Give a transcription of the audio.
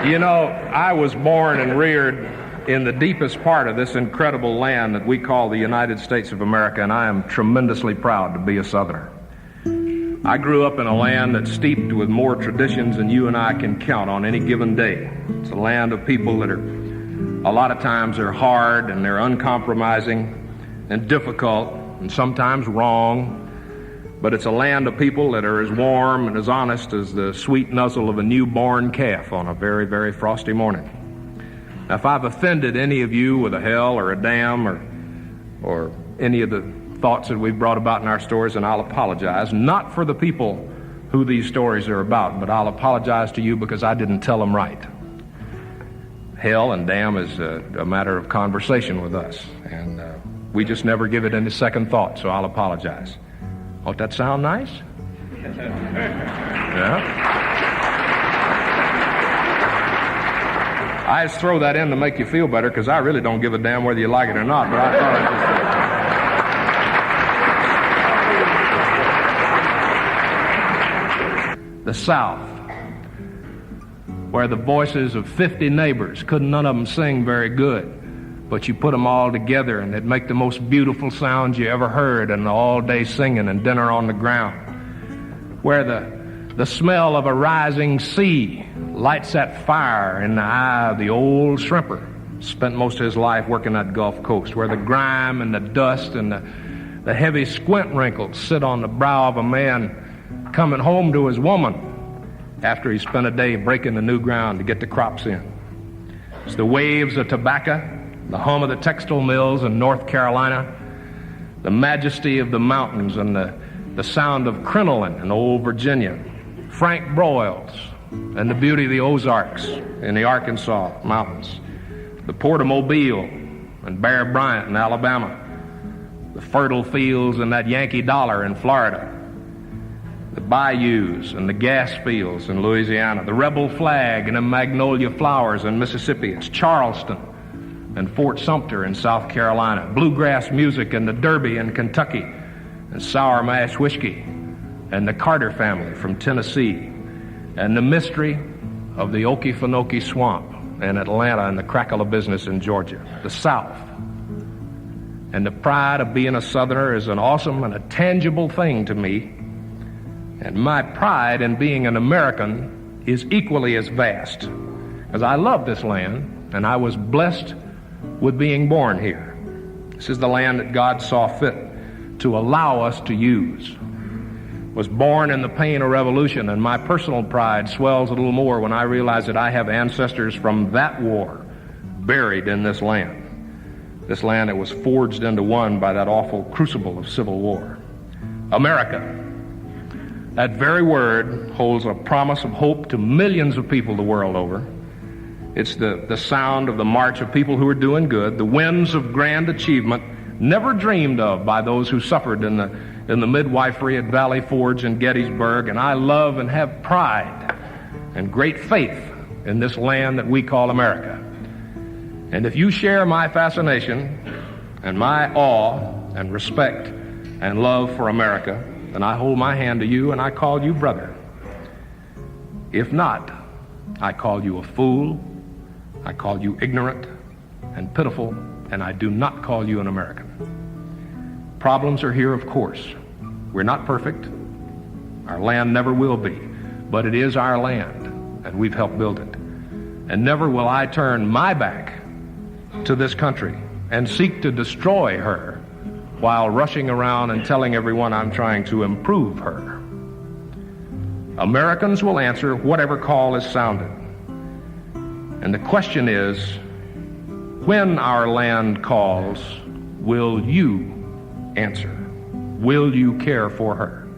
You know, I was born and reared in the deepest part of this incredible land that we call the United States of America, and I am tremendously proud to be a Southerner. I grew up in a land that's steeped with more traditions than you and I can count on any given day. It's a land of people that are, a lot of times, they're hard and they're uncompromising and difficult and sometimes wrong. But it's a land of people that are as warm and as honest as the sweet nuzzle of a newborn calf on a very, very frosty morning. Now, if I've offended any of you with a hell or a damn or any of the thoughts that we've brought about in our stories, then I'll apologize. Not for the people who these stories are about, but I'll apologize to you because I didn't tell them right. Hell and damn is a matter of conversation with us, and we just never give it any second thought, so I'll apologize. Won't that sound nice? Yeah. I just throw that in to make you feel better because I really don't give a damn whether you like it or not, but I thought I'd just... The South, where the voices of 50 neighbors, couldn't none of them sing very good, but you put them all together and they'd make the most beautiful sounds you ever heard, and all day singing and dinner on the ground, where the smell of a rising sea lights that fire in the eye of the old shrimper, spent most of his life working that Gulf Coast, where the grime and the dust and the heavy squint wrinkles sit on the brow of a man coming home to his woman after he spent a day breaking the new ground to get the crops in. It's the waves of tobacco, the hum of the textile mills in North Carolina, the majesty of the mountains and the sound of crinoline in old Virginia, Frank Broyles and the beauty of the Ozarks in the Arkansas mountains, the port of Mobile and Bear Bryant in Alabama, the fertile fields and that Yankee dollar in Florida, the bayous and the gas fields in Louisiana, the rebel flag and the magnolia flowers in Mississippi. It's Charleston and Fort Sumter in South Carolina, bluegrass music and the Derby in Kentucky, and sour mash whiskey and the Carter family from Tennessee, and the mystery of the Okefenokee Swamp in Atlanta and the crackle of business in Georgia. The South. And the pride of being a Southerner is an awesome and a tangible thing to me, and my pride in being an American is equally as vast, because I love this land and I was blessed with being born here. This is the land that God saw fit to allow us to use. Was born in the pain of revolution, and my personal pride swells a little more when I realize that I have ancestors from that war buried in this land that was forged into one by that awful crucible of civil war. America. That very word holds a promise of hope to millions of people the world over. It's the sound of the march of people who are doing good, the winds of grand achievement never dreamed of by those who suffered in the midwifery at Valley Forge and Gettysburg. And I love and have pride and great faith in this land that we call America. And if you share my fascination and my awe and respect and love for America, then I hold my hand to you and I call you brother. If not, I call you a fool, I call you ignorant and pitiful, and I do not call you an American. Problems are here, of course. We're not perfect. Our land never will be, but it is our land, and we've helped build it. And never will I turn my back to this country and seek to destroy her while rushing around and telling everyone I'm trying to improve her. Americans will answer whatever call is sounded. And the question is, when our land calls, will you answer? Will you care for her?